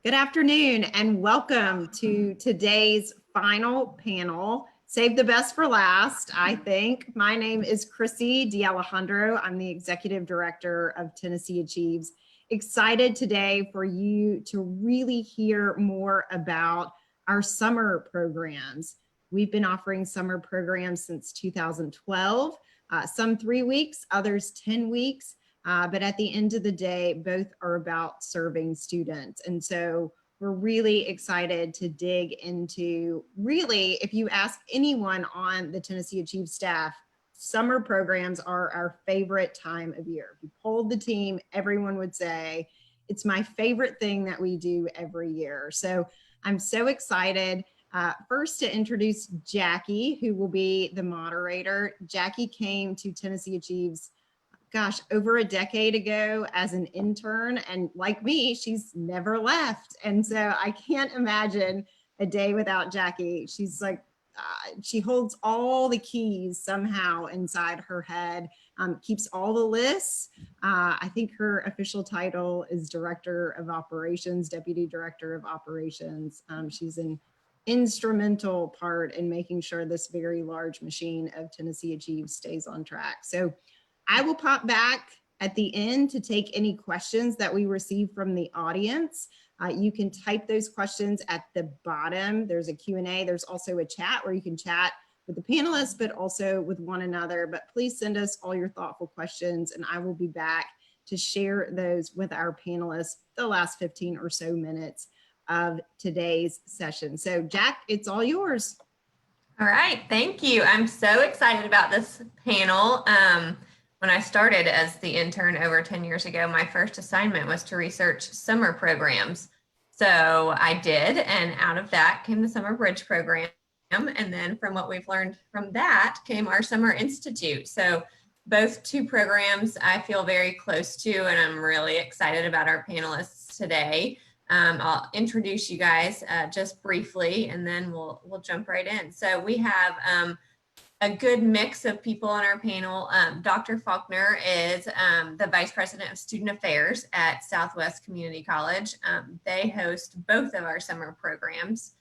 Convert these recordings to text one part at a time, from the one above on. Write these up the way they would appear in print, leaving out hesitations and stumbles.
Good afternoon and welcome to today's final panel. Save the best for last, I think. My name is Chrissy D'Alejandro. I'm the Executive Director of tnAchieves. Excited today for you to really hear more about our summer programs. We've been offering summer programs since 2012, some 3 weeks, others 10 weeks. But at the end of the day, both are about serving students. And so we're really excited to dig into, really, if you ask anyone on the tnAchieves staff, summer programs are our favorite time of year. If you polled the team, everyone would say, it's my favorite thing that we do every year. So I'm so excited. First to introduce Jackie, who will be the moderator. Jackie came to tnAchieves over a decade ago as an intern. And like me, she's never left. And so I can't imagine a day without Jackie. She's like, she holds all the keys somehow inside her head, keeps all the lists. I think her official title is Director of Operations, Deputy Director of Operations. She's an instrumental part in making sure this very large machine of tnAchieves stays on track. So I will pop back at the end to take any questions that we receive from the audience. You can type those questions at the bottom. There's a Q&A. There's also a chat where you can chat with the panelists, but also with one another. But please send us all your thoughtful questions, and I will be back to share those with our panelists the last 15 or so minutes of today's session. So Jack, it's all yours. All right, thank you. I'm so excited about this panel. When I started as the intern over 10 years ago, my first assignment was to research summer programs. So I did, and out of that came the Summer Bridge program. And then from what we've learned from that came our Summer Institute. So both two programs I feel very close to, and I'm really excited about our panelists today. I'll introduce you guys just briefly, and then we'll jump right in. So we have a good mix of people on our panel. Dr. Faulkner is the Vice President of Student Affairs at Southwest Community College. They host both of our summer programs.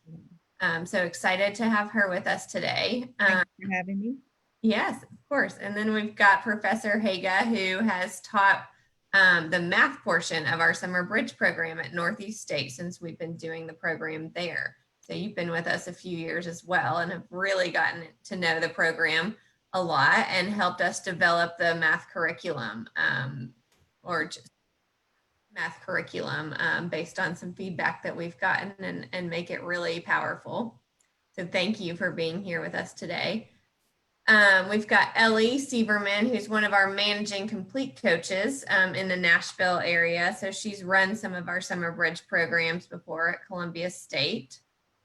So excited to have her with us today. Thanks for having me. Yes, of course. And then we've got Professor Haga, who has taught the math portion of our Summer Bridge program at Northeast State since we've been doing the program there. So you've been with us a few years as well and have really gotten to know the program a lot and helped us develop the math curriculum or just math curriculum based on some feedback that we've gotten and make it really powerful. So thank you for being here with us today. We've got Ellie Sieverman, who's one of our managing complete coaches in the Nashville area. So she's run some of our Summer Bridge programs before at Columbia State.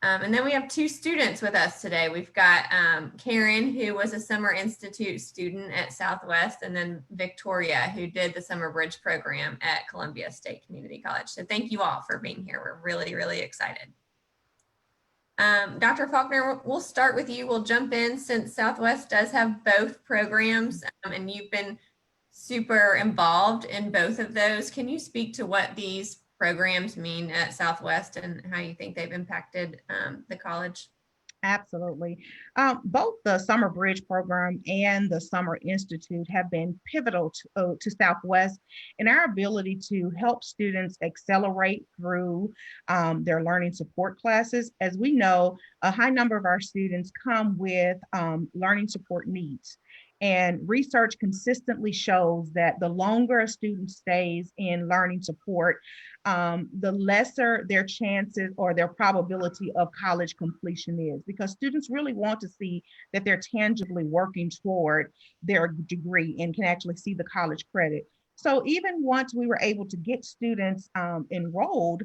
And then we have two students with us today. We've got Karen, who was a Summer Institute student at Southwest, and then Victoria, who did the Summer Bridge program at Columbia State Community College. So thank you all for being here. We're really, really excited. Dr. Faulkner, we'll start with you. We'll jump in since Southwest does have both programs and you've been super involved in both of those. Can you speak to what these programs mean at Southwest and how you think they've impacted the college? Absolutely. Both the Summer Bridge program and the Summer Institute have been pivotal to Southwest in our ability to help students accelerate through their learning support classes. As we know, a high number of our students come with learning support needs. And research consistently shows that the longer a student stays in learning support, the lesser their chances or their probability of college completion is, because students really want to see that they're tangibly working toward their degree and can actually see the college credit. So even once we were able to get students enrolled,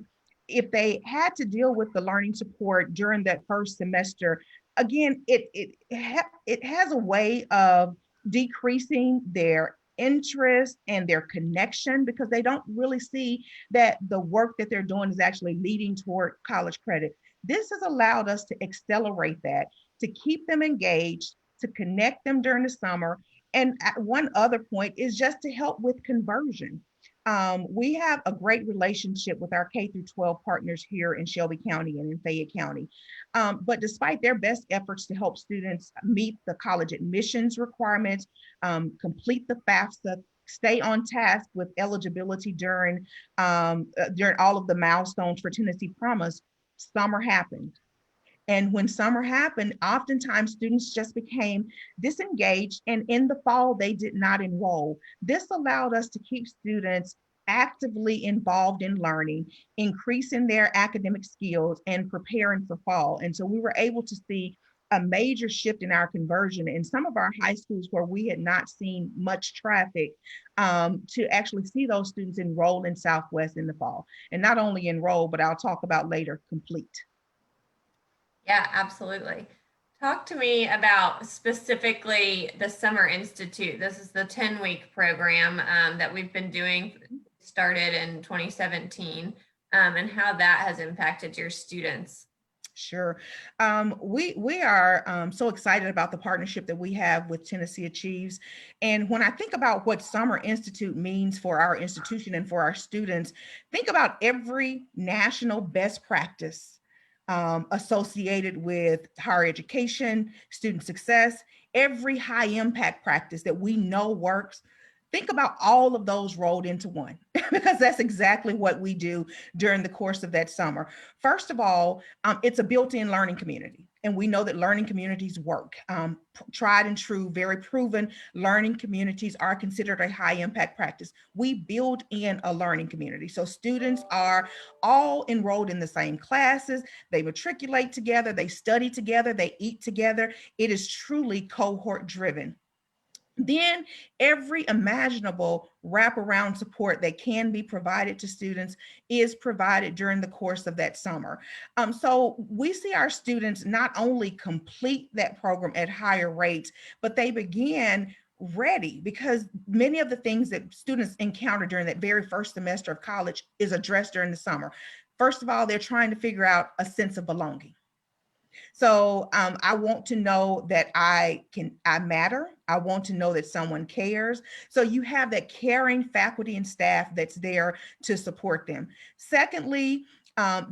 if they had to deal with the learning support during that first semester, again, it has a way of decreasing their interest and their connection because they don't really see that the work that they're doing is actually leading toward college credit. This has allowed us to accelerate that, to keep them engaged, to connect them during the summer. And at one other point is just to help with conversion. We have a great relationship with our K through 12 partners here in Shelby County and in Fayette County. But despite their best efforts to help students meet the college admissions requirements, complete the FAFSA, stay on task with eligibility during all of the milestones for Tennessee Promise, summer happened. And when summer happened, oftentimes students just became disengaged, and in the fall, they did not enroll. This allowed us to keep students actively involved in learning, increasing their academic skills, and preparing for fall. And so we were able to see a major shift in our conversion in some of our high schools where we had not seen much traffic, to actually see those students enroll in Southwest in the fall. And not only enroll, but I'll talk about later, complete. Yeah, absolutely. Talk to me about specifically the Summer Institute. This is the 10-week program that we've been doing, started in 2017, and how that has impacted your students. Sure. We are so excited about the partnership that we have with tnAchieves. And when I think about what Summer Institute means for our institution and for our students, think about every national best practice associated with higher education, student success, every high impact practice that we know works. Think about all of those rolled into one, because that's exactly what we do during the course of that summer. First of all, it's a built-in learning community. And we know that learning communities work. Tried and true, very proven learning communities are considered a high impact practice. We build in a learning community. So students are all enrolled in the same classes. They matriculate together, they study together, they eat together. It is truly cohort driven. Then every imaginable wraparound support that can be provided to students is provided during the course of that summer. So we see our students not only complete that program at higher rates, but they begin ready, because many of the things that students encounter during that very first semester of college is addressed during the summer. First of all, they're trying to figure out a sense of belonging. So I want to know that I matter. I want to know that someone cares. So you have that caring faculty and staff that's there to support them. Secondly,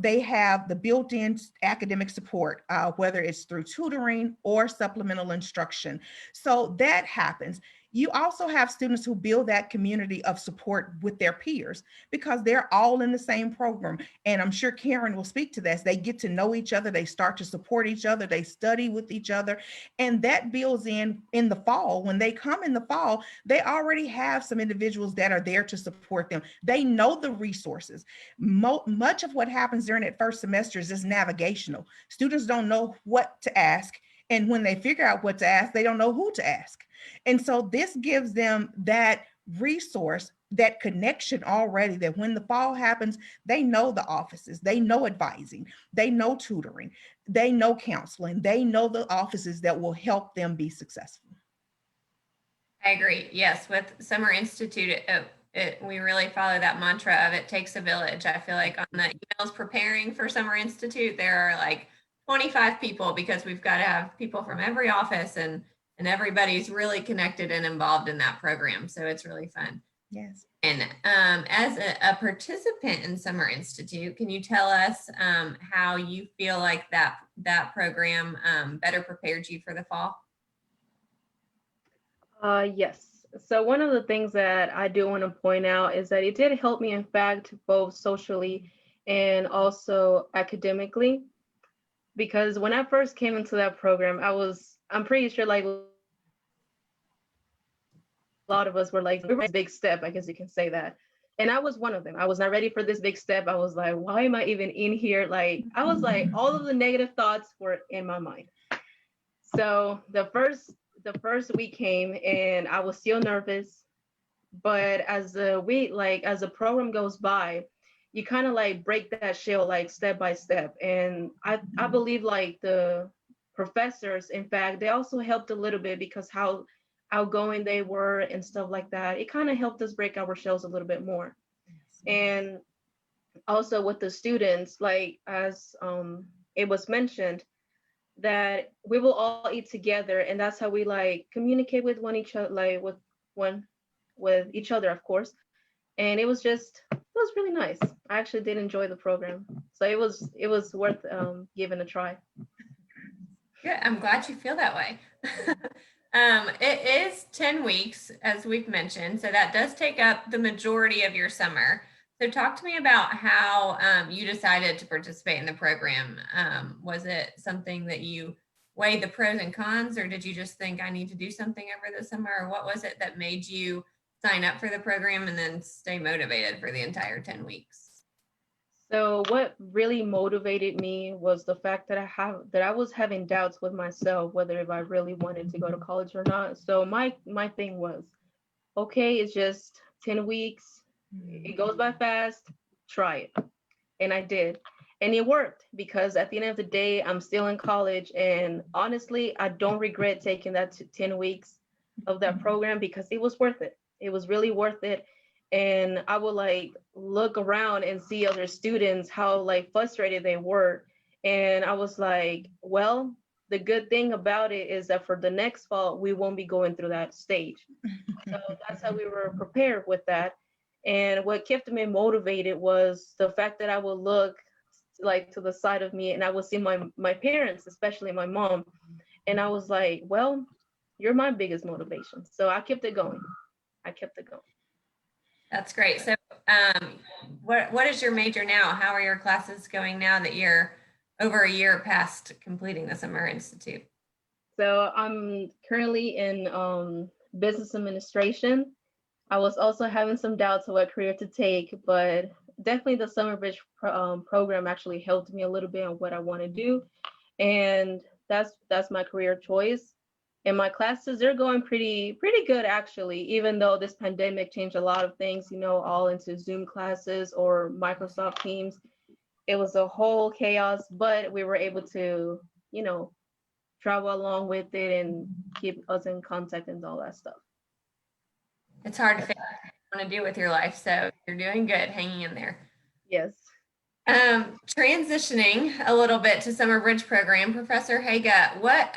they have the built-in academic support, whether it's through tutoring or supplemental instruction. So that happens. You also have students who build that community of support with their peers, because they're all in the same program. And I'm sure Karen will speak to this. They get to know each other. They start to support each other. They study with each other. And that builds in the fall. When they come in the fall, they already have some individuals that are there to support them. They know the resources. Much of what happens during that first semester is just navigational. Students don't know what to ask. And when they figure out what to ask, they don't know who to ask. And so this gives them that resource, that connection already, that when the fall happens, they know the offices, they know advising, they know tutoring, they know counseling, they know the offices that will help them be successful. I agree. Yes, with Summer Institute, we really follow that mantra of it takes a village. I feel like on the emails preparing for Summer Institute, there are like 25 people, because we've got to have people from every office, and everybody's really connected and involved in that program. So it's really fun. Yes. And as a participant in Summer Institute, can you tell us how you feel like that program better prepared you for the fall? Yes. So one of the things that I do want to point out is that it did help me, in fact, both socially and also academically. Because when I first came into that program, I'm pretty sure like a lot of us were like, this big step, I guess you can say that. And I was one of them. I was not ready for this big step. I was like, why am I even in here? Like, I was like, all of the negative thoughts were in my mind. So the first week came and I was still nervous, but as the program goes by, you kind of like break that shell like step by step. And I believe like the professors, in fact, they also helped a little bit, because how outgoing they were and stuff like that. It kind of helped us break our shells a little bit more. And also with the students, like as it was mentioned, that we will all eat together, and that's how we like communicate with each other, like with each other, of course. and it was really nice. I actually did enjoy the program, so it was worth giving a try. Good. I'm glad you feel that way. It is 10 weeks, as we've mentioned, so that does take up the majority of your summer. So talk to me about how you decided to participate in the program. Was it something that you weighed the pros and cons, or did you just think I need to do something over the summer? Or what was it that made you sign up for the program and then stay motivated for the entire 10 weeks? So what really motivated me was the fact that I was having doubts with myself whether if I really wanted to go to college or not. So my thing was, okay, it's just 10 weeks. It goes by fast. Try it. And I did. And it worked, because at the end of the day, I'm still in college, and honestly, I don't regret taking that 10 weeks of that program, because it was worth it. It was really worth it. And I would like look around and see other students, how like frustrated they were. And I was like, well, the good thing about it is that for the next fall, we won't be going through that stage. So that's how we were prepared with that. And what kept me motivated was the fact that I would look like to the side of me and I would see my parents, especially my mom. And I was like, well, you're my biggest motivation. So I kept it going. That's great. So what is your major now? How are your classes going now that you're over a year past completing the Summer Institute? So I'm currently in business administration. I was also having some doubts of what career to take, but definitely the Summer Bridge program actually helped me a little bit on what I want to do. And that's my career choice. And my classes, they're going pretty good, actually, even though this pandemic changed a lot of things, all into Zoom classes or Microsoft Teams. It was a whole chaos, but we were able to, travel along with it and keep us in contact and all that stuff. It's hard to figure out what you want to do with your life, so you're doing good, hanging in there. Yes. Transitioning a little bit to Summer Bridge program, Professor Haga, what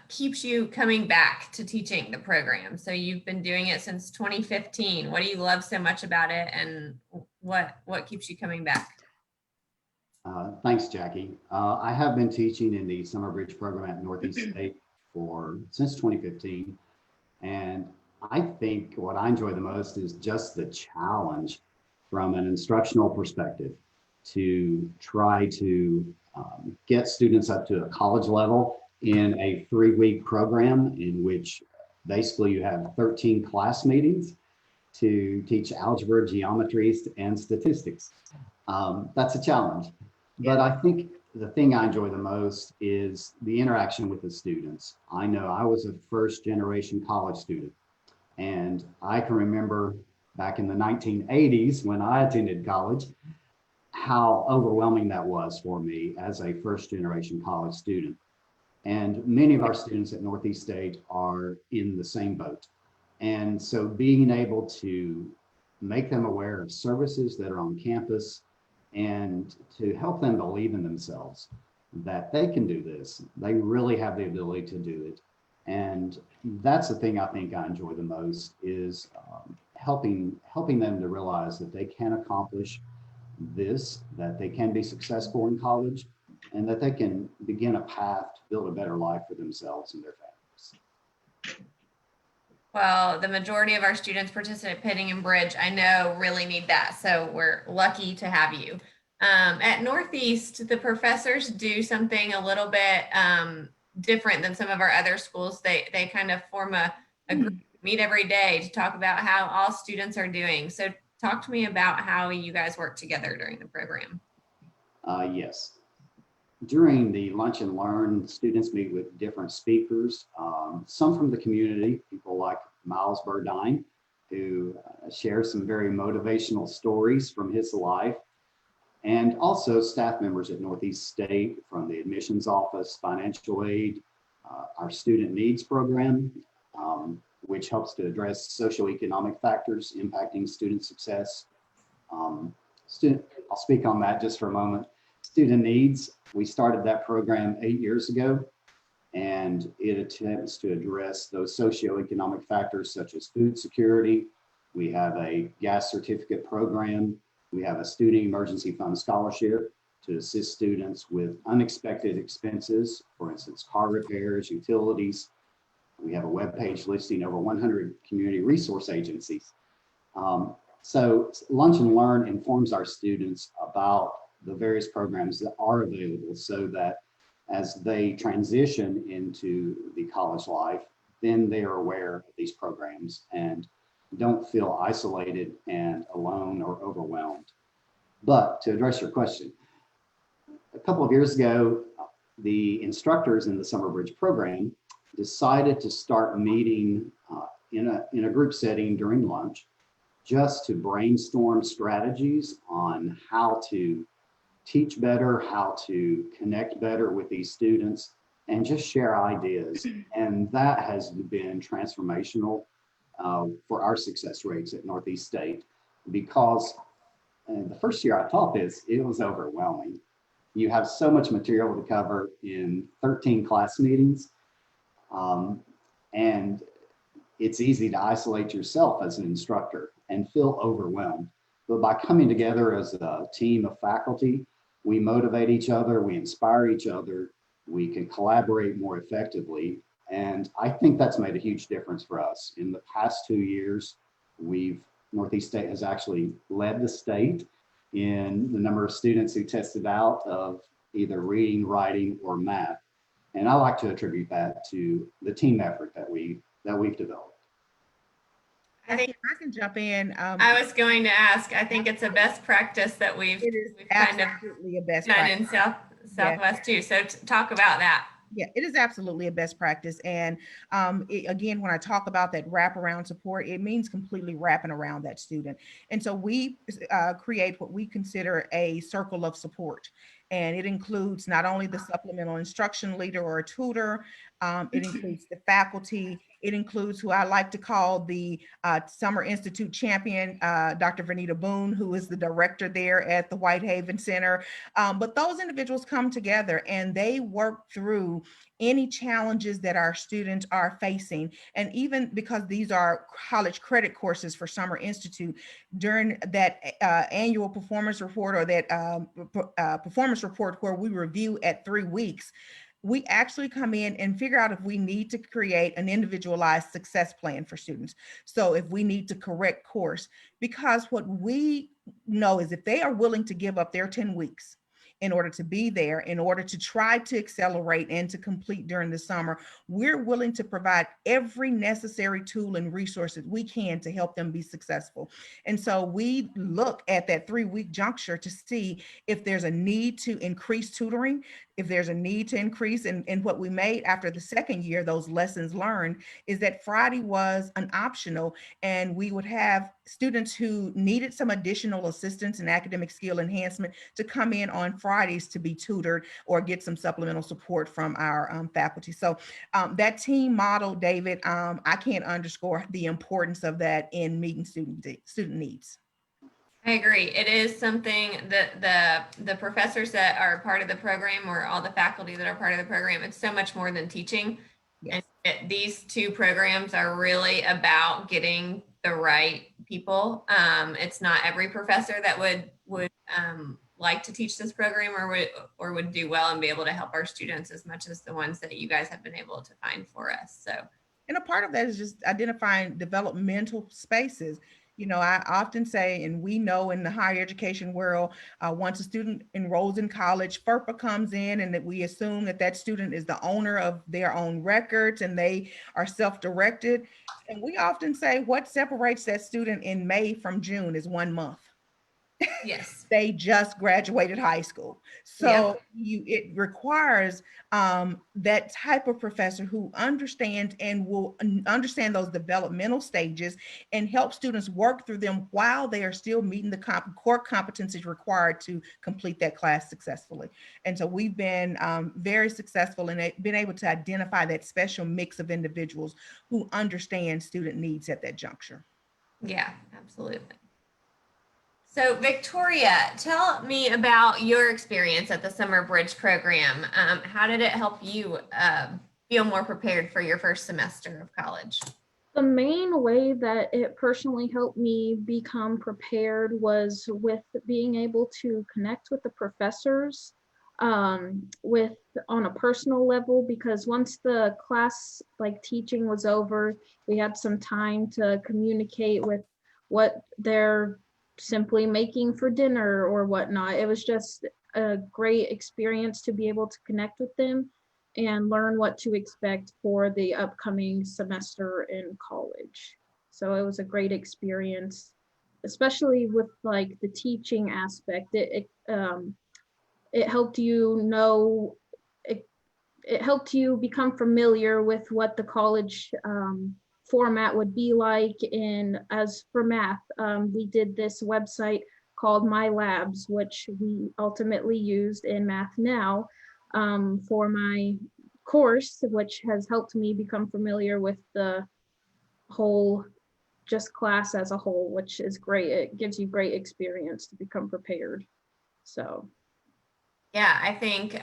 keeps you coming back to teaching the program? So you've been doing it since 2015. What do you love so much about it, and what keeps you coming back? Thanks, Jackie. I have been teaching in the Summer Bridge program at Northeast State since 2015, and I think what I enjoy the most is just the challenge from an instructional perspective to try to get students up to a college level in a 3-week program in which basically you have 13 class meetings to teach algebra, geometry, and statistics. That's a challenge. But I think the thing I enjoy the most is the interaction with the students. I know I was a first-generation college student, and I can remember back in the 1980s when I attended college, how overwhelming that was for me as a first-generation college student. And many of our students at Northeast State are in the same boat. And so being able to make them aware of services that are on campus and to help them believe in themselves that they can do this, they really have the ability to do it. And that's the thing I think I enjoy the most is helping them to realize that they can accomplish this, that they can be successful in college, and that they can begin a path to build a better life for themselves and their families. Well, the majority of our students participating in Bridge, I know, really need that. So we're lucky to have you. At Northeast, the professors do something a little bit different than some of our other schools. They kind of form a group, meet every day to talk about how all students are doing. So talk to me about how you guys work together during the program. Yes. During the Lunch and Learn, students meet with different speakers, some from the community, people like Miles Burdine, who shares some very motivational stories from his life, and also staff members at Northeast State from the admissions office, financial aid, our student needs program, which helps to address socioeconomic factors impacting student success. I'll speak on that just for a moment. Student needs, we started that program 8 years ago, and it attempts to address those socioeconomic factors such as food security, We have a gas certificate program. We have a student emergency fund scholarship to assist students with unexpected expenses, for instance, car repairs, utilities. We have a webpage listing over 100 community resource agencies. So Lunch and Learn informs our students about the various programs that are available so that as they transition into the college life, then they are aware of these programs and don't feel isolated and alone or overwhelmed. But to address your question, a couple of years ago, the instructors in the Summer Bridge program decided to start meeting in a group setting during lunch just to brainstorm strategies on how to teach better, how to connect better with these students, and just share ideas. And that has been transformational for our success rates at Northeast State, because the first year I taught this, it was overwhelming. You have so much material to cover in 13 class meetings, and it's easy to isolate yourself as an instructor and feel overwhelmed. But by coming together as a team of faculty, we motivate each other, we inspire each other, we can collaborate more effectively. And I think that's made a huge difference for us. In the past 2 years, Northeast State has actually led the state in the number of students who tested out of either reading, writing, or math. And I like to attribute that to the team effort that we've developed. I think I can jump in. I was going to ask, I think it's a best practice that we've It is kind of absolutely a best done practice. in Southwest too. So talk about that. Yeah, it is absolutely a best practice. And again, when I talk about that wraparound support, it means completely wrapping around that student. And so we create what we consider a circle of support. And it includes not only the supplemental instruction leader or a tutor, it includes the faculty, it includes who I like to call the Summer Institute champion, Dr. Vernita Boone, who is the director there at the Whitehaven Center. But those individuals come together and they work through any challenges that our students are facing. And even because these are college credit courses for Summer Institute, during that annual performance report or that performance report where we review at 3 weeks, we actually come in and figure out if we need to create an individualized success plan for students. So if we need to correct course, because what we know is if they are willing to give up their 10 weeks in order to be there, in order to try to accelerate and to complete during the summer, we're willing to provide every necessary tool and resources we can to help them be successful. And so we look at that 3-week juncture to see if there's a need to increase tutoring, if there's a need to increase. And what we made after the second year, those lessons learned, is that Friday was an optional, and we would have students who needed some additional assistance and academic skill enhancement to come in on Fridays to be tutored or get some supplemental support from our faculty. So that team model, David, I can't underscore the importance of that in meeting student needs. I agree. It is something that the professors that are part of the program, or all the faculty that are part of the program, it's so much more than teaching. Yes. And these two programs are really about getting the right people. It's not every professor that would like to teach this program or would do well and be able to help our students as much as the ones that you guys have been able to find for us. So, and a part of that is just identifying developmental spaces. You know, I often say, and we know in the higher education world, once a student enrolls in college, FERPA comes in, and that we assume that that student is the owner of their own records and they are self-directed. And we often say what separates that student in May from June is 1 month. yes. They just graduated high school. So it requires that type of professor who understands and will understand those developmental stages and help students work through them while they are still meeting the core competencies required to complete that class successfully. And so we've been very successful in been able to identify that special mix of individuals who understand student needs at that juncture. Yeah, absolutely. So Victoria, tell me about your experience at the Summer Bridge program. How did it help you feel more prepared for your first semester of college? The main way that it personally helped me become prepared was with being able to connect with the professors with on a personal level, because once the class like teaching was over, we had some time to communicate with what they're simply making for dinner or whatnot. It was just a great experience to be able to connect with them and learn what to expect for the upcoming semester in college. So it was a great experience, especially with like the teaching aspect. It helped you know, it helped you become familiar with what the college format would be like. And as for math, we did this website called My Labs, which we ultimately used in Math Now for my course, which has helped me become familiar with the whole just class as a whole, which is great. It gives you great experience to become prepared. So Yeah, I think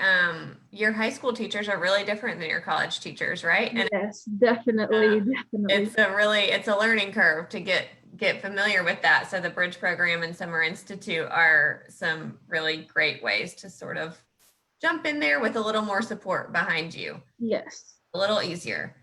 your high school teachers are really different than your college teachers, right? And yes, definitely, definitely. it's a learning curve to get familiar with that. So the Bridge program and Summer Institute are some really great ways to sort of jump in there with a little more support behind you. Yes. A little easier.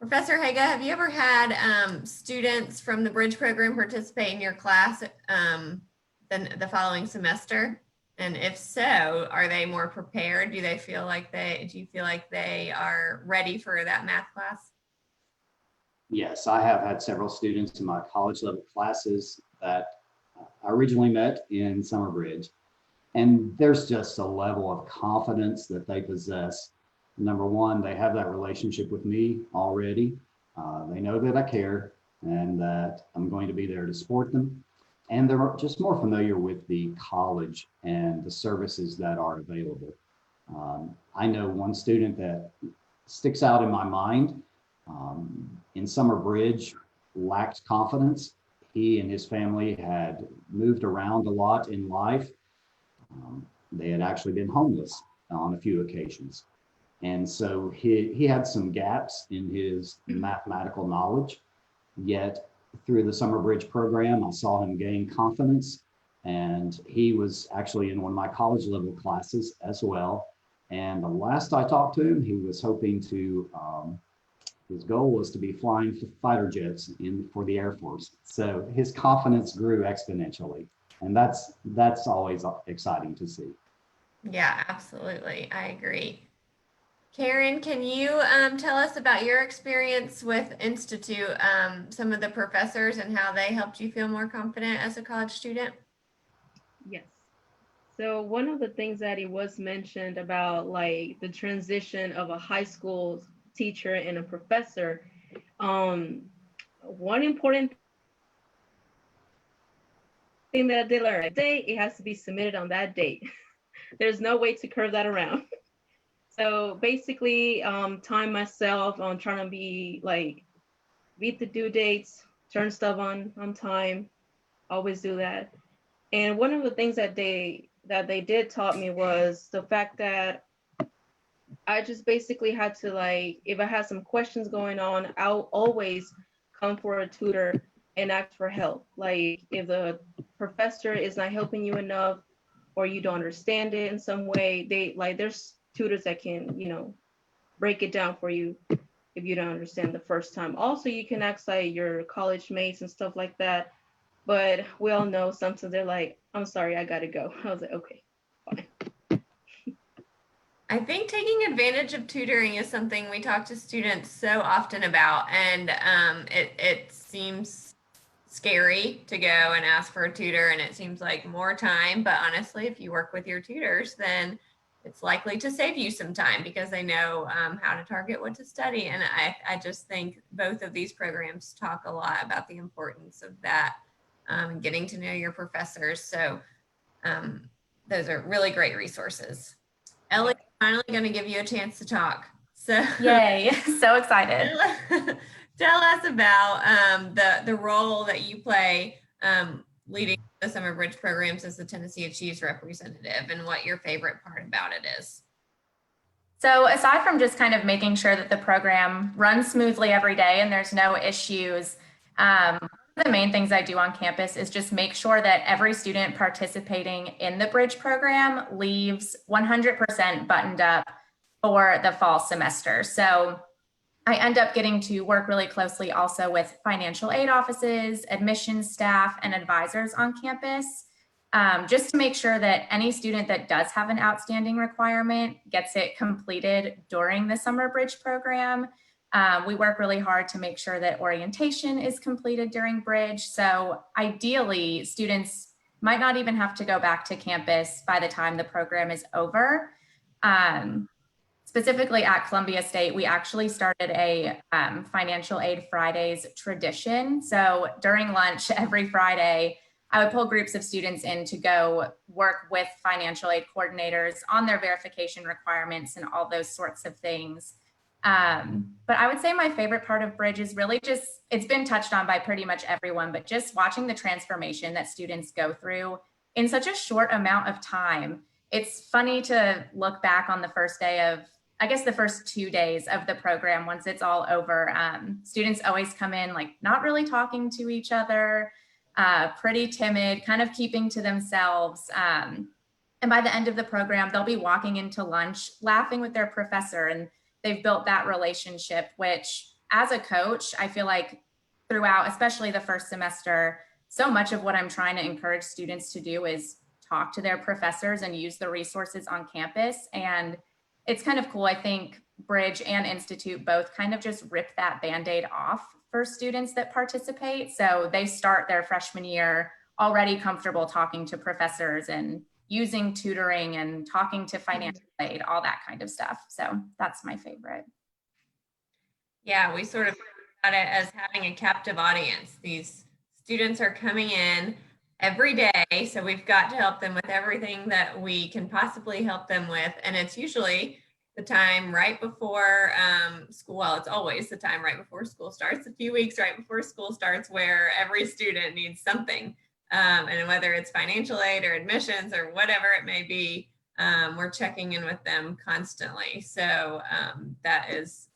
Professor Haga, have you ever had students from the Bridge program participate in your class the following semester? And if so, are they more prepared? Do you feel like they are ready for that math class? Yes, I have had several students in my college level classes that I originally met in Summer Bridge. And there's just a level of confidence that they possess. Number one, they have that relationship with me already. They know that I care and that I'm going to be there to support them. And they're just more familiar with the college and the services that are available. I know one student that sticks out in my mind in Summer Bridge, lacked confidence. He and his family had moved around a lot in life. They had actually been homeless on a few occasions. And so he had some gaps in his mathematical knowledge, yet through the Summer Bridge program, I saw him gain confidence, and he was actually in one of my college level classes as well. And the last I talked to him, he was hoping to, his goal was to be flying fighter jets for the Air Force. So his confidence grew exponentially. And that's always exciting to see. Yeah, absolutely. I agree. Karen, can you tell us about your experience with Institute, some of the professors and how they helped you feel more confident as a college student? Yes. So one of the things that it was mentioned about like the transition of a high school teacher and a professor, one important thing that I did learn today, it has to be submitted on that date. There's no way to curve that around. So basically, time myself on trying to be like, beat the due dates, turn stuff on time, always do that. And one of the things that they did taught me was the fact that I just basically had to like, if I had some questions going on, I'll always come for a tutor and ask for help. Like if the professor is not helping you enough or you don't understand it in some way, there's tutors that can, break it down for you if you don't understand the first time. Also, you can ask like your college mates and stuff like that. But we all know sometimes they're like, I'm sorry, I gotta go. I was like, okay, fine. I think taking advantage of tutoring is something we talk to students so often about, and it seems scary to go and ask for a tutor, and it seems like more time, but honestly, if you work with your tutors, then it's likely to save you some time because they know how to target what to study. And I just think both of these programs talk a lot about the importance of that, getting to know your professors. So those are really great resources. Ellie, I'm finally going to give you a chance to talk. So yay, so excited. Tell us about the role that you play leading the Summer Bridge programs as the tnAchieves representative and what your favorite part about it is. So aside from just kind of making sure that the program runs smoothly every day and there's no issues, one of the main things I do on campus is just make sure that every student participating in the bridge program leaves 100% buttoned up for the fall semester. So I end up getting to work really closely also with financial aid offices, admissions staff, and advisors on campus, just to make sure that any student that does have an outstanding requirement gets it completed during the summer bridge program. We work really hard to make sure that orientation is completed during bridge. So ideally, students might not even have to go back to campus by the time the program is over. Specifically at Columbia State, we actually started a financial aid Fridays tradition. So during lunch every Friday, I would pull groups of students in to go work with financial aid coordinators on their verification requirements and all those sorts of things. But I would say my favorite part of Bridge is really just, it's been touched on by pretty much everyone, but just watching the transformation that students go through in such a short amount of time. It's funny to look back on the first day of, I guess the first 2 days of the program once it's all over. Students always come in like not really talking to each other, pretty timid, kind of keeping to themselves. And by the end of the program, they'll be walking into lunch, laughing with their professor, and they've built that relationship, which as a coach, I feel like throughout, especially the first semester, so much of what I'm trying to encourage students to do is talk to their professors and use the resources on campus. And it's kind of cool. I think Bridge and Institute both kind of just rip that Band-Aid off for students that participate. So they start their freshman year already comfortable talking to professors and using tutoring and talking to financial aid, all that kind of stuff. So that's my favorite. Yeah, we sort of got it as having a captive audience. These students are coming in every day, so we've got to help them with everything that we can possibly help them with. And it's usually the time right before school. Well, it's always the time right before school starts, a few weeks right before school starts, where every student needs something. And whether it's financial aid or admissions or whatever it may be, we're checking in with them constantly. So that is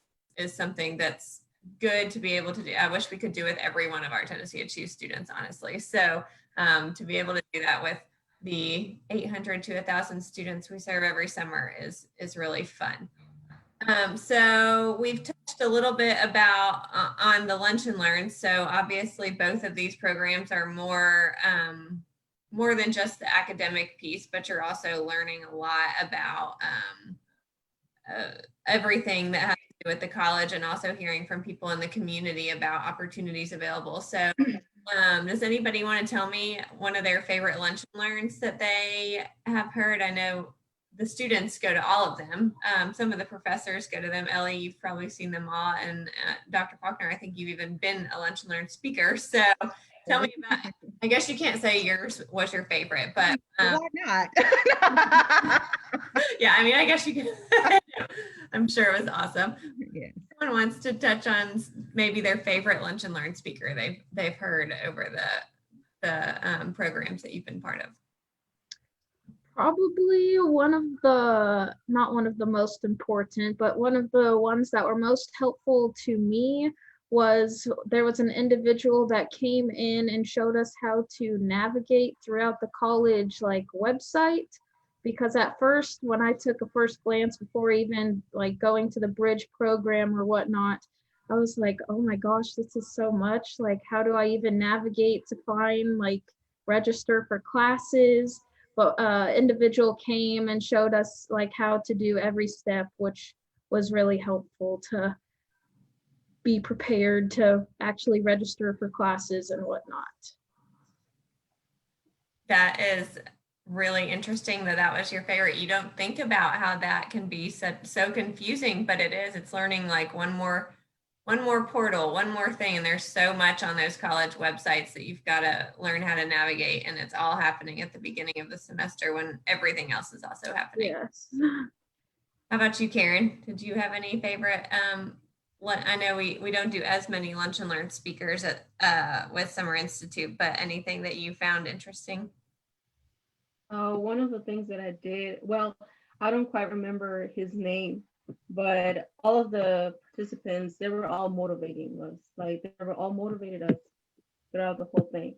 something that's good to be able to do. I wish we could do with every one of our Tennessee Achieves students, honestly. So to be able to do that with the 800 to 1,000 students we serve every summer is really fun. So we've touched a little bit about on the Lunch and Learn. So obviously both of these programs are more than just the academic piece, but you're also learning a lot about everything that has to do with the college, and also hearing from people in the community about opportunities available. So does anybody want to tell me one of their favorite Lunch and Learns that they have heard? I know the students go to all of them. Some of the professors go to them. Ellie, you've probably seen them all. And Dr. Faulkner, I think you've even been a Lunch and Learn speaker. So tell me about, I guess you can't say yours was your favorite, but Why not? yeah, I mean, I guess you can. I'm sure it was awesome. Yeah. Someone wants to touch on maybe their favorite Lunch and Learn speaker they've heard over the programs that you've been part of. Probably not one of the most important, but one of the ones that were most helpful to me was there was an individual that came in and showed us how to navigate throughout the college website. Because at first, when I took a first glance before even going to the Bridge program or whatnot, I was like, oh my gosh, this is so much. How do I even navigate to find register for classes? But individual came and showed us how to do every step, which was really helpful to be prepared to actually register for classes and whatnot. That is really interesting that was your favorite. You don't think about how that can be so confusing, but it is. It's learning one more portal, one more thing, and there's so much on those college websites that you've got to learn how to navigate, and it's all happening at the beginning of the semester when everything else is also happening. Yes. How about you, Karen? Did you have any favorite I know we don't do as many Lunch and Learn speakers at with Summer Institute, but anything that you found interesting? One of the things that I did, well, I don't quite remember his name, but all of the participants, they were all motivating us. Like they were all motivated us throughout the whole thing.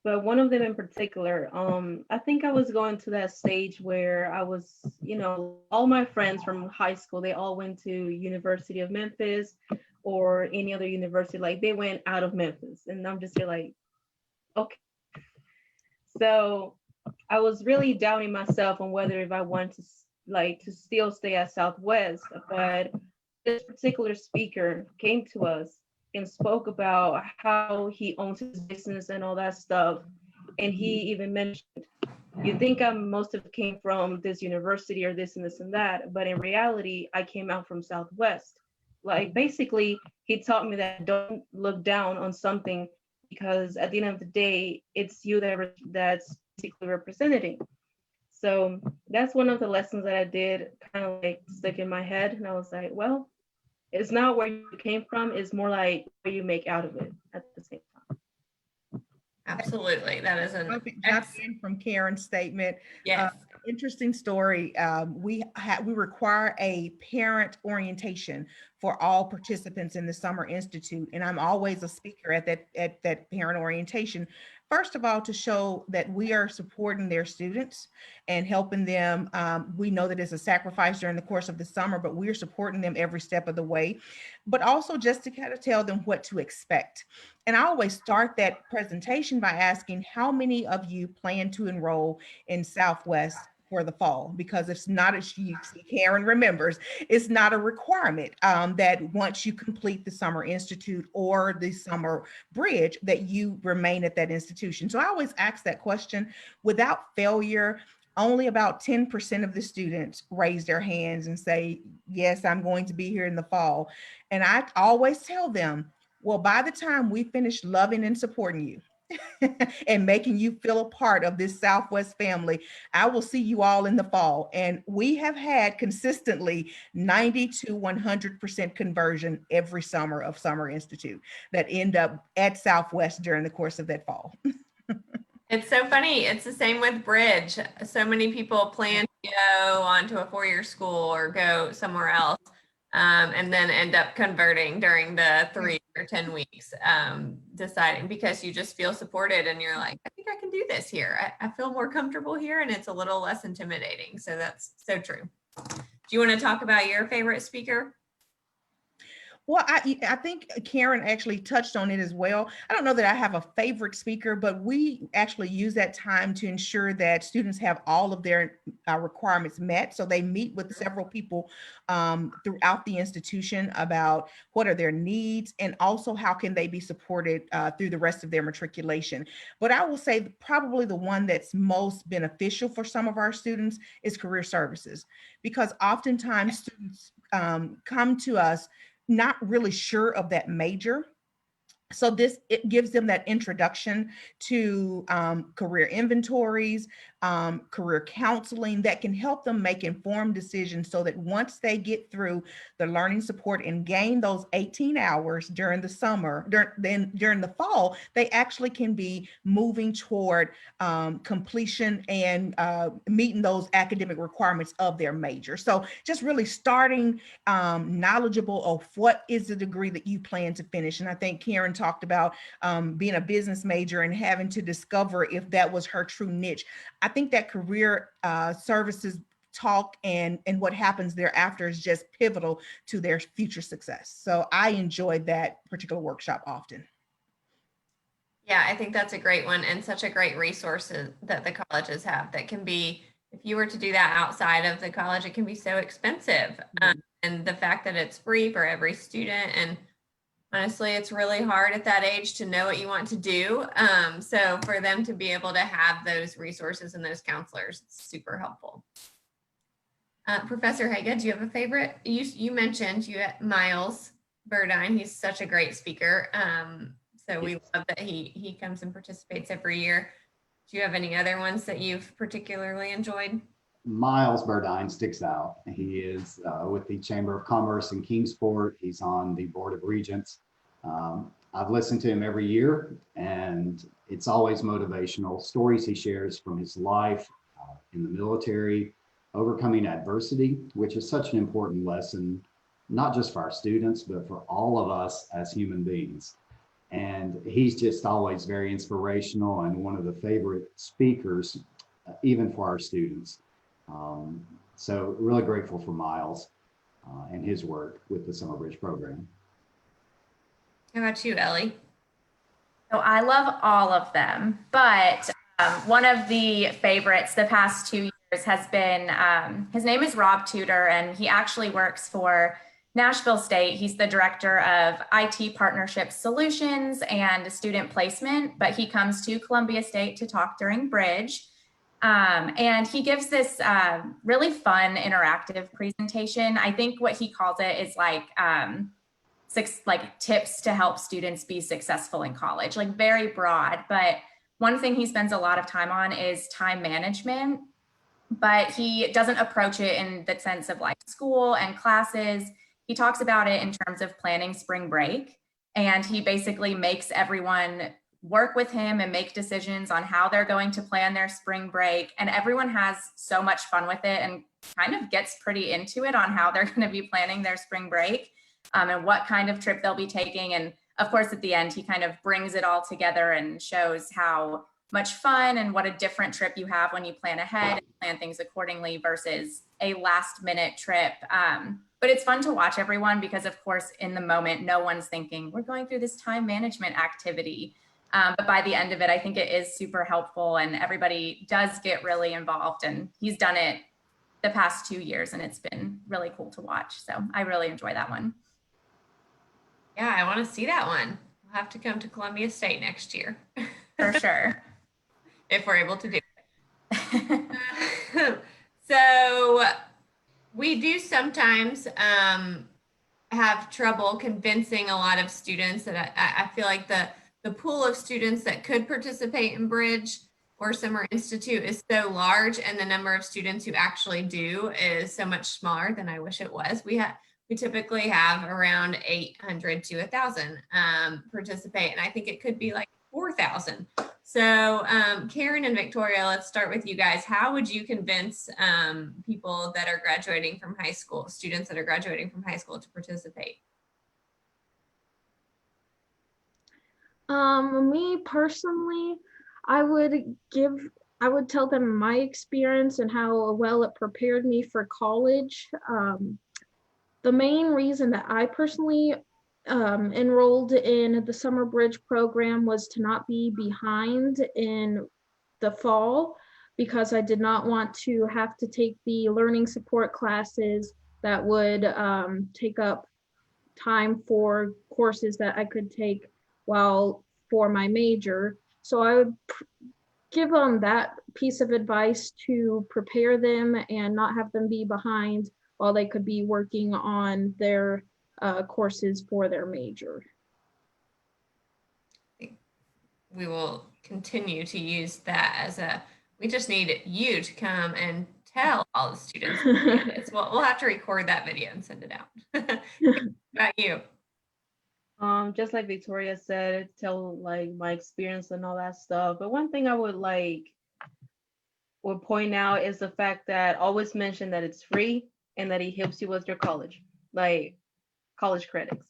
But one of them in particular, I think I was going to that stage where I was, all my friends from high school, they all went to University of Memphis or any other university. Like they went out of Memphis, and I'm just here like, okay. So I was really doubting myself on whether if I wanted to still stay at Southwest. But this particular speaker came to us and spoke about how he owns his business and all that stuff. And he even mentioned, you think most of it came from this university or this and this and that, but in reality, I came out from Southwest. Like basically, he taught me that don't look down on something, because at the end of the day, it's you that's basically representing. So that's one of the lessons that I did kind of like stick in my head. And I was like, well, it's not where you came from, it's more like what you make out of it at the same time. Absolutely. That is an Jump in from Karen's statement. yes. Interesting story. We require a parent orientation for all participants in the Summer Institute, and I'm always a speaker at that parent orientation. First of all, to show that we are supporting their students and helping them. We know that it's a sacrifice during the course of the summer, but we're supporting them every step of the way. But also just to kind of tell them what to expect. And I always start that presentation by asking, how many of you plan to enroll in Southwest for the fall? Because it's not, as Karen remembers, it's not a requirement that once you complete the Summer Institute or the Summer Bridge that you remain at that institution. So I always ask that question without failure. Only about 10% of the students raise their hands and say, yes, I'm going to be here in the fall. And I always tell them, well, by the time we finish loving and supporting you, and making you feel a part of this Southwest family, I will see you all in the fall. And we have had consistently 90 to 100% conversion every summer of Summer Institute that end up at Southwest during the course of that fall. It's so funny. It's the same with Bridge. So many people plan to go on to a four-year school or go somewhere else, and then end up converting during the 3 or 10 weeks, deciding, because you just feel supported and you're like, I think I can do this here. I feel more comfortable here, and it's a little less intimidating. So that's so true. Do you want to talk about your favorite speaker? Well, I think Karen actually touched on it as well. I don't know that I have a favorite speaker, but we actually use that time to ensure that students have all of their requirements met. So they meet with several people throughout the institution about what are their needs and also how can they be supported through the rest of their matriculation. But I will say probably the one that's most beneficial for some of our students is career services, because oftentimes students come to us not really sure of that major. So it gives them that introduction to career inventories, career counseling that can help them make informed decisions, so that once they get through the learning support and gain those 18 hours during the summer, during the fall, they actually can be moving toward completion and meeting those academic requirements of their major. So just really starting knowledgeable of what is the degree that you plan to finish. And I think Karen talked about being a business major and having to discover if that was her true niche. I think that career services talk and what happens thereafter is just pivotal to their future success. So I enjoyed that particular workshop often. Yeah, I think that's a great one, and such a great resource that the colleges have that can be, if you were to do that outside of the college, it can be so expensive. And the fact that it's free for every student, and honestly, it's really hard at that age to know what you want to do. So for them to be able to have those resources and those counselors, it's super helpful. Professor Haga, do you have a favorite? You mentioned Miles Burdine. He's such a great speaker. So we love that he comes and participates every year. Do you have any other ones that you've particularly enjoyed? Miles Burdine sticks out. He is with the Chamber of Commerce in Kingsport. He's on the Board of Regents. I've listened to him every year, and it's always motivational. Stories he shares from his life in the military, overcoming adversity, which is such an important lesson, not just for our students, but for all of us as human beings. And he's just always very inspirational and one of the favorite speakers, even for our students. So really grateful for Miles and his work with the Summer Bridge program. How about you, Ellie? So I love all of them, but one of the favorites the past 2 years has been, his name is Rob Tudor, and he actually works for Nashville State. He's the director of IT partnership solutions and student placement, but he comes to Columbia State to talk during Bridge. And he gives this really fun interactive presentation. I think what he calls it is like tips to help students be successful in college, like very broad. But one thing he spends a lot of time on is time management, but he doesn't approach it in the sense of like school and classes. He talks about it in terms of planning spring break, and he basically makes everyone work with him and make decisions on how they're going to plan their spring break. And everyone has so much fun with it and kind of gets pretty into it on how they're going to be planning their spring break and what kind of trip they'll be taking. And of course, at the end, he kind of brings it all together and shows how much fun and what a different trip you have when you plan ahead and plan things accordingly versus a last minute trip. But it's fun to watch everyone because, of course, in the moment, no one's thinking we're going through this time management activity. But by the end of it, I think it is super helpful and everybody does get really involved. And he's done it the past 2 years and it's been really cool to watch. So I really enjoy that one. Yeah, I want to see that one. We'll have to come to Columbia State next year. For sure. If we're able to do it. So we do sometimes have trouble convincing a lot of students that I feel like the pool of students that could participate in Bridge or Summer Institute is so large, and the number of students who actually do is so much smaller than I wish it was. We typically have around 800 to 1,000 participate, and I think it could be like 4,000. So Karen and Victoria, let's start with you guys. How would you convince people that are graduating from high school, students that are graduating from high school, to participate? Me personally, I would tell them my experience and how well it prepared me for college. The main reason that I personally enrolled in the Summer Bridge program was to not be behind in the fall, because I did not want to have to take the learning support classes that would take up time for courses that I could take while for my major. So I would give them that piece of advice to prepare them and not have them be behind while they could be working on their courses for their major. We will continue to use that as we just need you to come and tell all the students. We'll have to record that video and send it out. About you? Just like Victoria said, tell like my experience and all that stuff. But one thing I would point out is the fact that always mention that it's free and that it helps you with your college credits.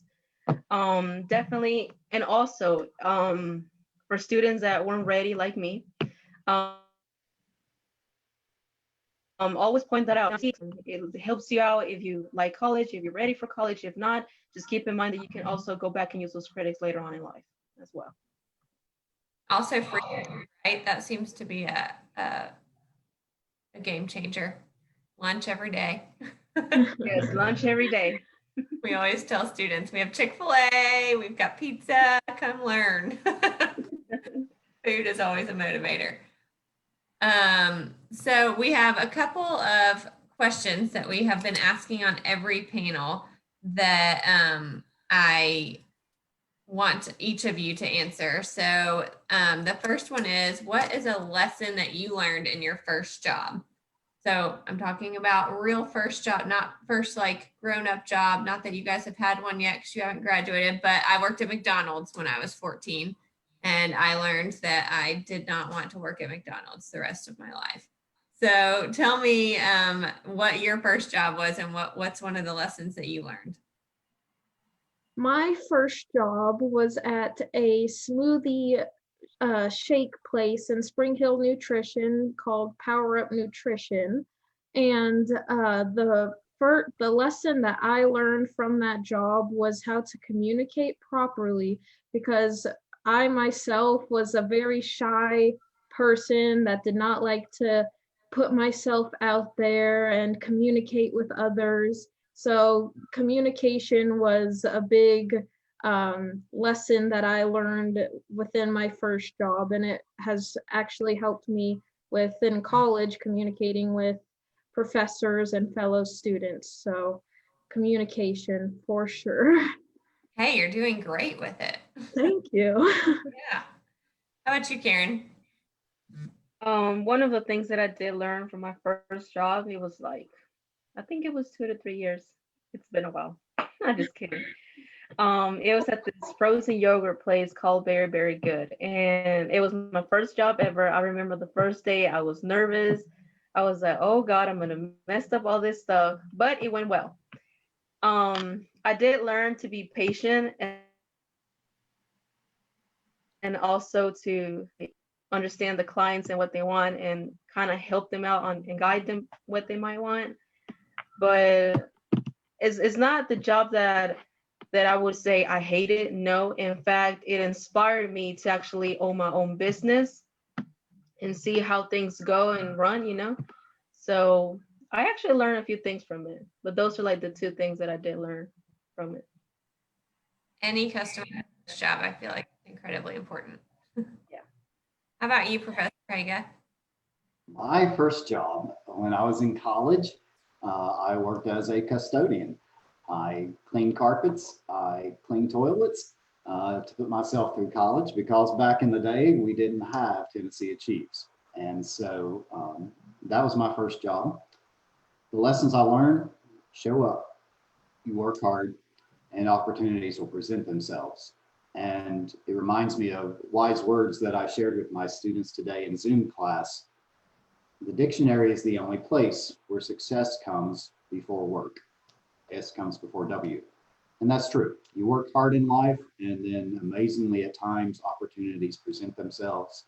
Definitely. And also for students that weren't ready like me, always point that out. It helps you out if you like college, if you're ready for college. If not, just keep in mind that you can also go back and use those credits later on in life as well. Also free, right? That seems to be a game changer. Lunch every day. Yes, lunch every day. We always tell students we have Chick-fil-A, we've got pizza, come learn. Food is always a motivator. So we have a couple of questions that we have been asking on every panel that I want each of you to answer. So the first one is, what is a lesson that you learned in your first job? So I'm talking about real first job, not first like grown-up job. Not that you guys have had one yet because you haven't graduated, but I worked at McDonald's when I was 14. And I learned that I did not want to work at McDonald's the rest of my life. So tell me what your first job was and what's one of the lessons that you learned? My first job was at a smoothie shake place in Spring Hill Nutrition called Power Up Nutrition. And the lesson that I learned from that job was how to communicate properly, because I myself was a very shy person that did not like to put myself out there and communicate with others. So communication was a big lesson that I learned within my first job, and it has actually helped me within college communicating with professors and fellow students. So communication for sure. Hey, you're doing great with it. Thank you. Yeah. How about you, Karen? One of the things that I did learn from my first job, it was like, I think it was 2 to 3 years. It's been a while. I'm just kidding. It was at this frozen yogurt place called Very, Very Good. And it was my first job ever. I remember the first day I was nervous. I was like, oh God, I'm gonna mess up all this stuff. But it went well. I did learn to be patient and also to understand the clients and what they want and kind of help them out on and guide them what they might want. But it's not the job that I would say I hate it. No, in fact, it inspired me to actually own my own business and see how things go and run, you know? So I actually learned a few things from it, but those are like the two things that I did learn from it. Any customer job, I feel like incredibly important. Yeah. How about you, Professor Krega? My first job when I was in college, I worked as a custodian. I cleaned carpets, I cleaned toilets to put myself through college, because back in the day we didn't have tnAchieves. And so that was my first job. The lessons I learned: show up, you work hard, and opportunities will present themselves. And it reminds me of wise words that I shared with my students today in Zoom class. The dictionary is the only place where success comes before work. S comes before W. And that's true. You work hard in life, and then amazingly at times opportunities present themselves.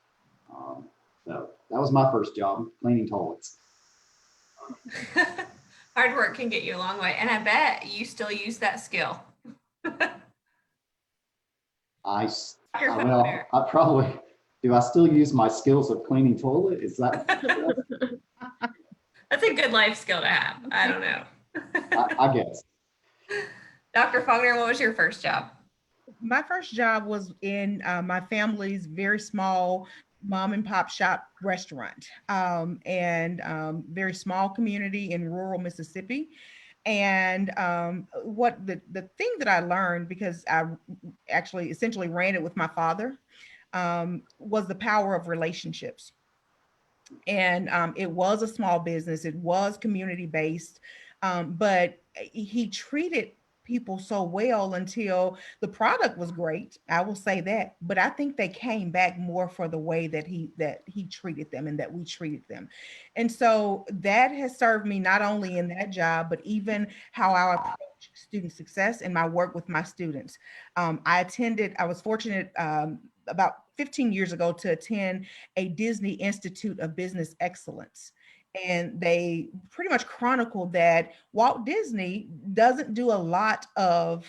So that was my first job, cleaning toilets. Hard work can get you a long way. And I bet you still use that skill. Well, I probably, do I still use my skills of cleaning toilet? Is that? That's a good life skill to have. I don't know. I guess. Dr. Faulkner, what was your first job? My first job was in my family's very small mom and pop shop restaurant, and very small community in rural Mississippi. And what the thing that I learned, because I actually essentially ran it with my father, was the power of relationships. And it was a small business, it was community based, but he treated people so well until the product was great, I will say that, but I think they came back more for the way that he treated them and that we treated them. And so that has served me not only in that job, but even how I approach student success and my work with my students. I was fortunate about 15 years ago to attend a Disney Institute of Business Excellence. And they pretty much chronicled that Walt Disney doesn't do a lot of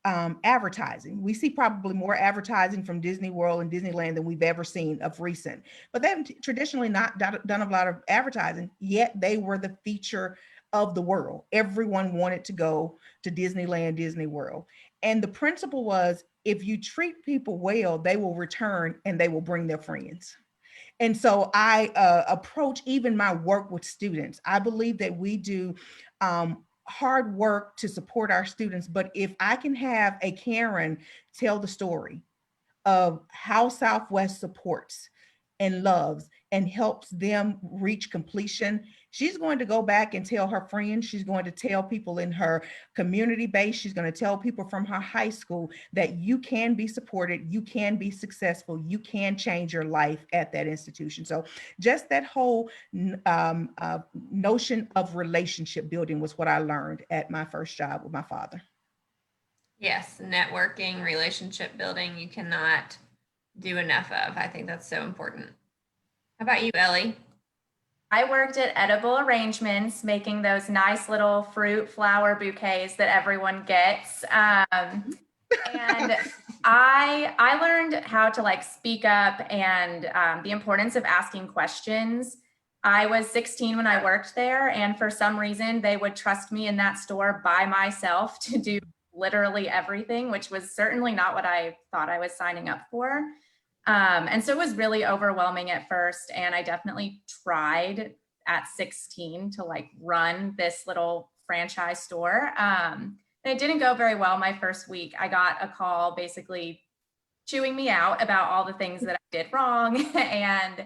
advertising. We see probably more advertising from Disney World and Disneyland than we've ever seen of recent, but they've traditionally not done a lot of advertising, yet they were the feature of the world. Everyone wanted to go to Disneyland, Disney World. And the principle was, if you treat people well, they will return and they will bring their friends. And so I approach even my work with students. I believe that we do hard work to support our students, but if I can have a Karen tell the story of how Southwest supports and loves and helps them reach completion, she's going to go back and tell her friends, she's going to tell people in her community base, she's going to tell people from her high school that you can be supported, you can be successful, you can change your life at that institution. So just that whole notion of relationship building was what I learned at my first job with my father. Yes, networking, relationship building, you cannot do enough of. I think that's so important. How about you, Ellie? I worked at Edible Arrangements, making those nice little fruit flower bouquets that everyone gets. And I learned how to like speak up and the importance of asking questions. I was 16 when I worked there, and for some reason they would trust me in that store by myself to do literally everything, which was certainly not what I thought I was signing up for. And so it was really overwhelming at first. And I definitely tried at 16 to like run this little franchise store. And it didn't go very well my first week. I got a call basically chewing me out about all the things that I did wrong. And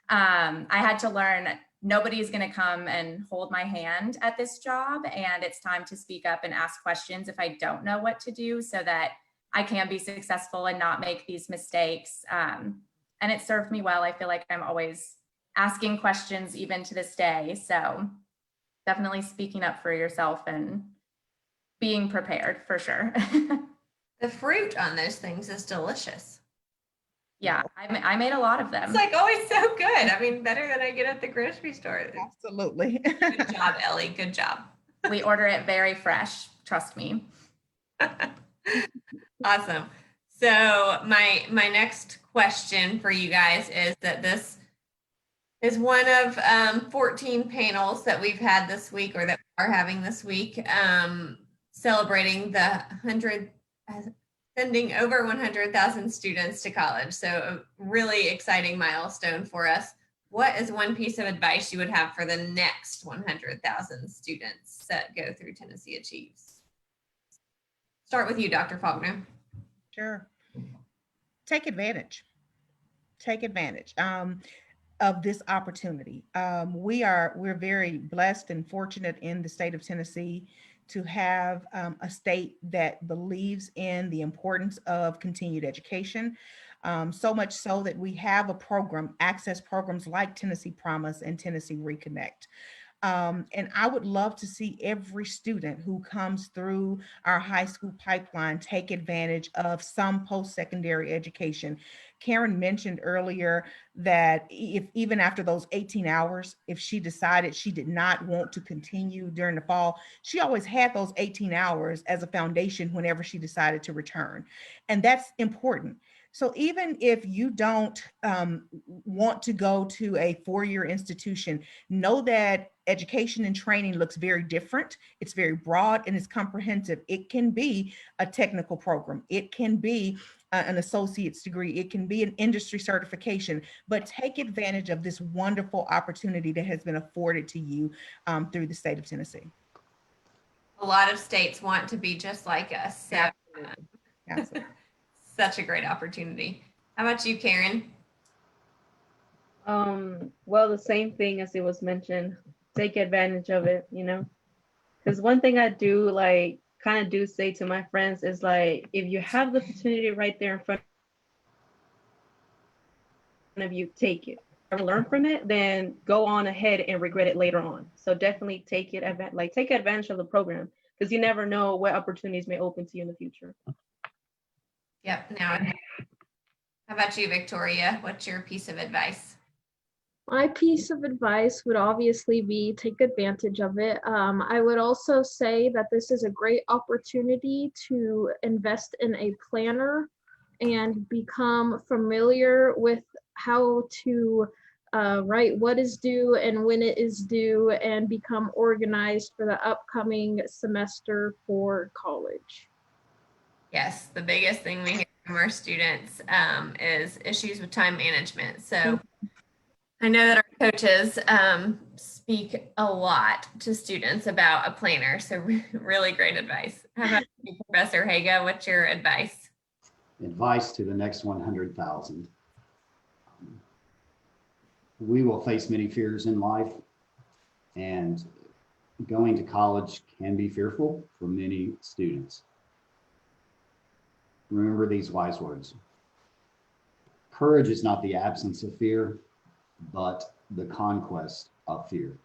I had to learn nobody's going to come and hold my hand at this job. And it's time to speak up and ask questions if I don't know what to do, so that I can be successful and not make these mistakes. And it served me well. I feel like I'm always asking questions even to this day. So definitely speaking up for yourself and being prepared for sure. The fruit on those things is delicious. Yeah, I made a lot of them. It's like always so good. I mean, better than I get at the grocery store. Absolutely. Good job, Ellie. Good job. We order it very fresh. Trust me. Awesome. So my next question for you guys is that this is one of 14 panels that we've had this week, or that we are having this week, celebrating the sending over 100,000 students to college. So a really exciting milestone for us. What is one piece of advice you would have for the next 100,000 students that go through Tennessee Achieves? Start with you, Dr. Faulkner. Sure. Take advantage. Take advantage of this opportunity. We're very blessed and fortunate in the state of Tennessee to have a state that believes in the importance of continued education. So much so that we have a program, access programs like Tennessee Promise and Tennessee Reconnect. And I would love to see every student who comes through our high school pipeline take advantage of some post-secondary education. Karen mentioned earlier that if even after those 18 hours, if she decided she did not want to continue during the fall, she always had those 18 hours as a foundation whenever she decided to return. And that's important. So even if you don't want to go to a four-year institution, know that education and training looks very different. It's very broad and it's comprehensive. It can be a technical program. It can be an associate's degree. It can be an industry certification, but take advantage of this wonderful opportunity that has been afforded to you through the state of Tennessee. A lot of states want to be just like us. So Absolutely. such a great opportunity. How about you, Karen? Well, the same thing as it was mentioned, take advantage of it, because one thing I do kind of do say to my friends is like, if you have the opportunity right there in front of you, take it. Or learn from it, then go on ahead and regret it later on. So definitely take advantage of the program, because you never know what opportunities may open to you in the future. Yep. Now, how about you, Victoria? What's your piece of advice? My piece of advice would obviously be take advantage of it. I would also say that this is a great opportunity to invest in a planner and become familiar with how to write what is due and when it is due, and become organized for the upcoming semester for college. Yes, the biggest thing we hear from our students is issues with time management. So I know that our coaches speak a lot to students about a planner. So really great advice. How about you, Professor Haga? What's your advice? Advice to the next 100,000. we will face many fears in life, and going to college can be fearful for many students. Remember these wise words. Courage is not the absence of fear, but the conquest of fear.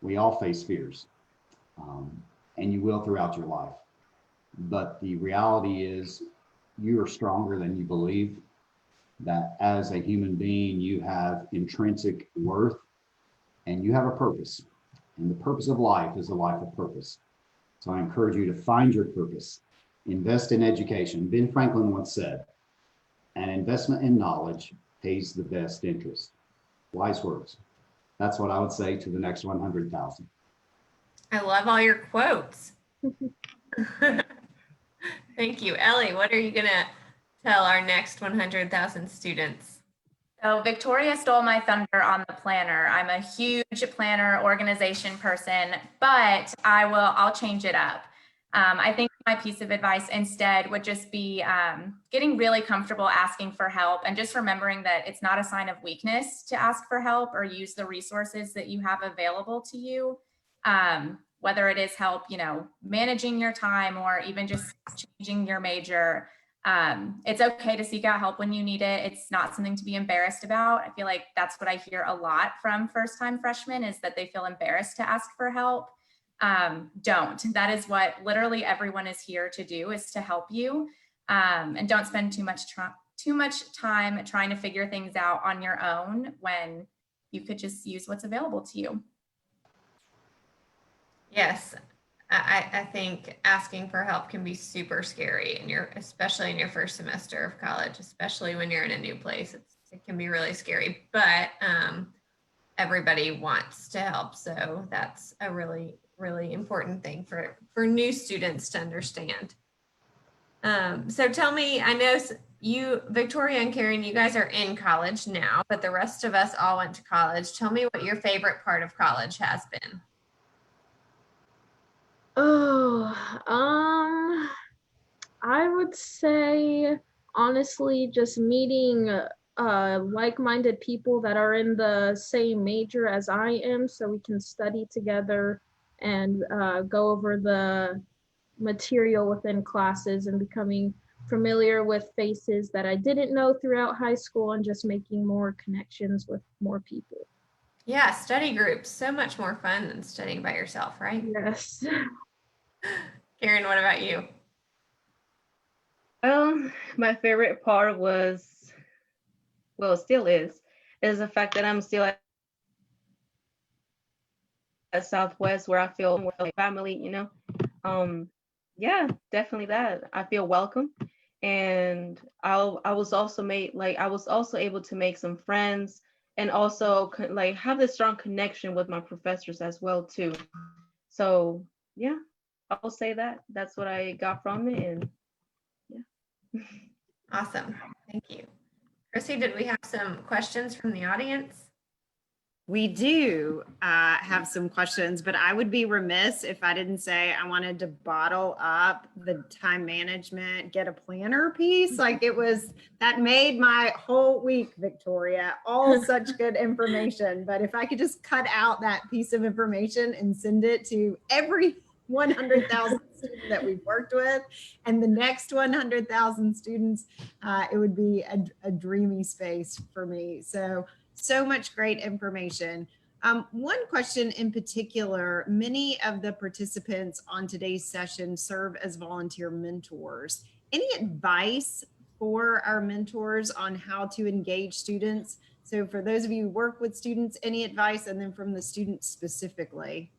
We all face fears, and you will throughout your life. But the reality is you are stronger than you believe, that as a human being, you have intrinsic worth and you have a purpose. And the purpose of life is a life of purpose. So I encourage you to find your purpose, invest in education. Ben Franklin once said, an investment in knowledge pays the best interest. Wise words. That's what I would say to the next 100,000. I love all your quotes. Thank you. Ellie, what are you going to tell our next 100,000 students? So Victoria stole my thunder on the planner. I'm a huge planner organization person, but I'll change it up. I think my piece of advice instead would just be getting really comfortable asking for help, and just remembering that it's not a sign of weakness to ask for help or use the resources that you have available to you. Whether it is help, managing your time, or even just changing your major. It's okay to seek out help when you need it. It's not something to be embarrassed about. I feel like that's what I hear a lot from first-time freshmen, is that they feel embarrassed to ask for help. Don't. That is what literally everyone is here to do, is to help you. And don't spend too much time trying to figure things out on your own, when you could just use what's available to you. Yes, I think asking for help can be super scary, and especially in your first semester of college, especially when you're in a new place. It can be really scary, but everybody wants to help, so that's a really, really important thing for new students to understand. So tell me, I know you, Victoria and Karen, you guys are in college now, but the rest of us all went to college. Tell me what your favorite part of college has been. I would say, honestly, just meeting like-minded people that are in the same major as I am, so we can study together and go over the material within classes, and becoming familiar with faces that I didn't know throughout high school, and just making more connections with more people. Yeah, study groups, so much more fun than studying by yourself, right? Yes. Karen, what about you? My favorite part was, well, it still is the fact that I'm still at Southwest, where I feel more like family, yeah, definitely that. I feel welcome. And I was also able to make some friends, and also have this strong connection with my professors as well too. So yeah, I'll say that's what I got from it. And yeah. Awesome. Thank you. Chrissy, did we have some questions from the audience? We do have some questions, but I would be remiss if I didn't say I wanted to bottle up the time management, get a planner piece. Like, that made my whole week, Victoria. All such good information. But if I could just cut out that piece of information and send it to every 100,000 students that we've worked with, and the next 100,000 students, it would be a dreamy space for me. So much great information. One question in particular, many of the participants on today's session serve as volunteer mentors. Any advice for our mentors on how to engage students? So for those of you who work with students, any advice, and then from the students specifically?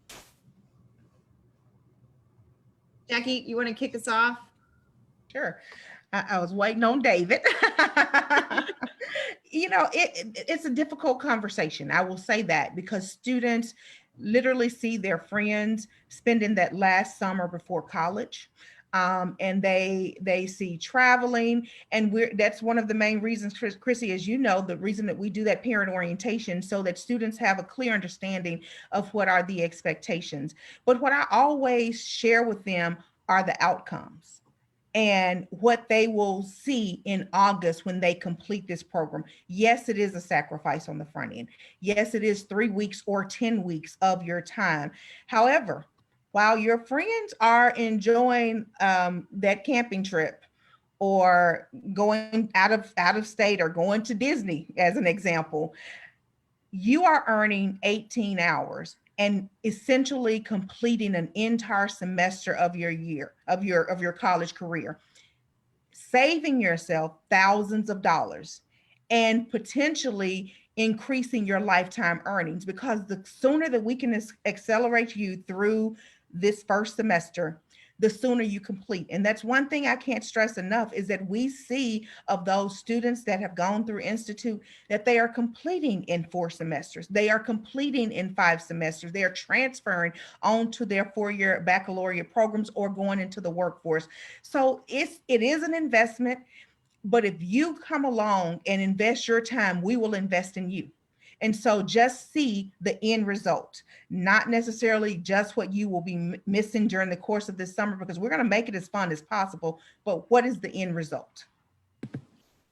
Jackie, you want to kick us off? Sure. I was waiting on David. It's a difficult conversation. I will say that, because students literally see their friends spending that last summer before college. And they see traveling, and that's one of the main reasons, Chrissy, as you know, the reason that we do that parent orientation, so that students have a clear understanding of what are the expectations. But what I always share with them are the outcomes. and what they will see in August when they complete this program. Yes, it is a sacrifice on the front end. Yes, it is 3 weeks or 10 weeks of your time. However, while your friends are enjoying that camping trip or going out of state or going to Disney, as an example, you are earning 18 hours and essentially completing an entire semester of your year of your college career, saving yourself thousands of dollars and potentially increasing your lifetime earnings, because the sooner that we can accelerate you through this first semester, the sooner you complete. And that's one thing I can't stress enough, is that we see of those students that have gone through Institute that they are completing in 4 semesters. They are completing in 5 semesters. They are transferring on to their 4-year baccalaureate programs or going into the workforce. So it is an investment, but if you come along and invest your time, we will invest in you. And so just see the end result, not necessarily just what you will be missing during the course of this summer, because we're going to make it as fun as possible. But what is the end result?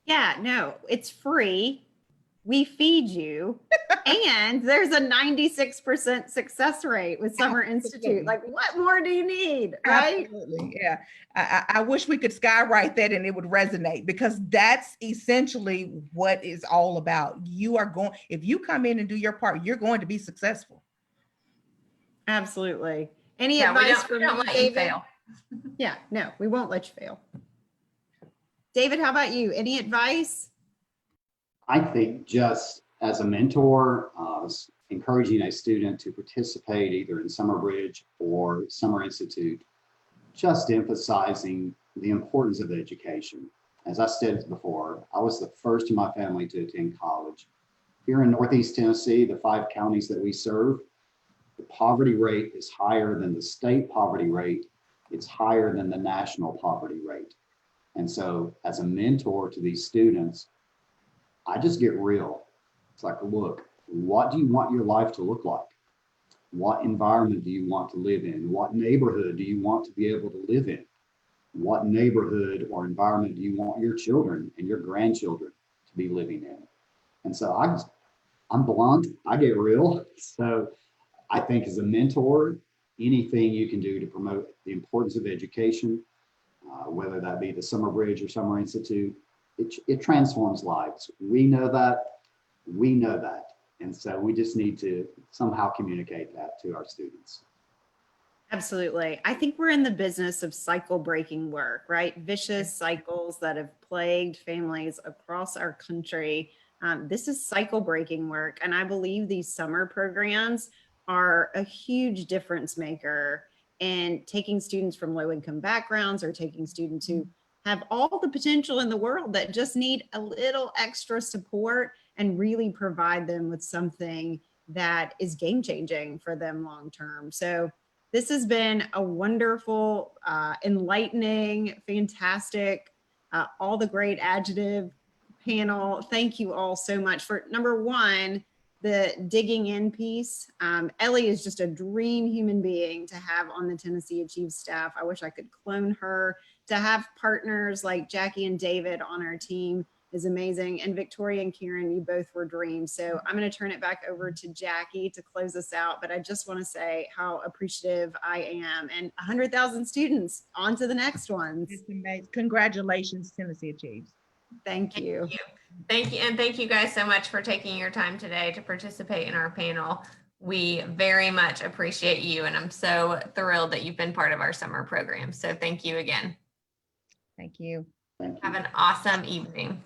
Yeah, no, it's free. We feed you. And there's a 96% success rate with Summer Institute. Like, what more do you need, right? Absolutely. Yeah. I wish we could skywrite that and it would resonate, because that's essentially what it's all about. You are going, if you come in and do your part, you're going to be successful. Absolutely. Any Yeah, advice we for don't me, let David? you fail. Yeah, no, we won't let you fail. David, how about you? Any advice? I think just as a mentor, encouraging a student to participate either in Summer Bridge or Summer Institute, just emphasizing the importance of education. As I said before, I was the first in my family to attend college. Here in Northeast Tennessee, the 5 counties that we serve, the poverty rate is higher than the state poverty rate. It's higher than the national poverty rate. And so as a mentor to these students, I just get real. It's like, look, what do you want your life to look like? What environment do you want to live in? What neighborhood do you want to be able to live in? What neighborhood or environment do you want your children and your grandchildren to be living in? And so I'm blunt, I get real. So I think as a mentor, anything you can do to promote the importance of education, whether that be the Summer Bridge or Summer Institute, it transforms lives. We know that. And so we just need to somehow communicate that to our students. Absolutely. I think we're in the business of cycle breaking work, right? Vicious cycles that have plagued families across our country. This is cycle breaking work. And I believe these summer programs are a huge difference maker in taking students from low income backgrounds or taking students who have all the potential in the world that just need a little extra support and really provide them with something that is game changing for them long term. So this has been a wonderful, enlightening, fantastic, all the great adjective panel. Thank you all so much for, number one, the digging in piece. Ellie is just a dream human being to have on the tnAchieves staff. I wish I could clone her. To have partners like Jackie and David on our team is amazing. And Victoria and Karen, you both were dreams. So I'm going to turn it back over to Jackie to close us out. But I just want to say how appreciative I am. And 100,000 students, on to the next ones. It's amazing. Congratulations, tnAchieves. Thank you. Thank you. And thank you guys so much for taking your time today to participate in our panel. We very much appreciate you. And I'm so thrilled that you've been part of our summer program. So thank you again. Thank you. Thank you. Have an awesome evening.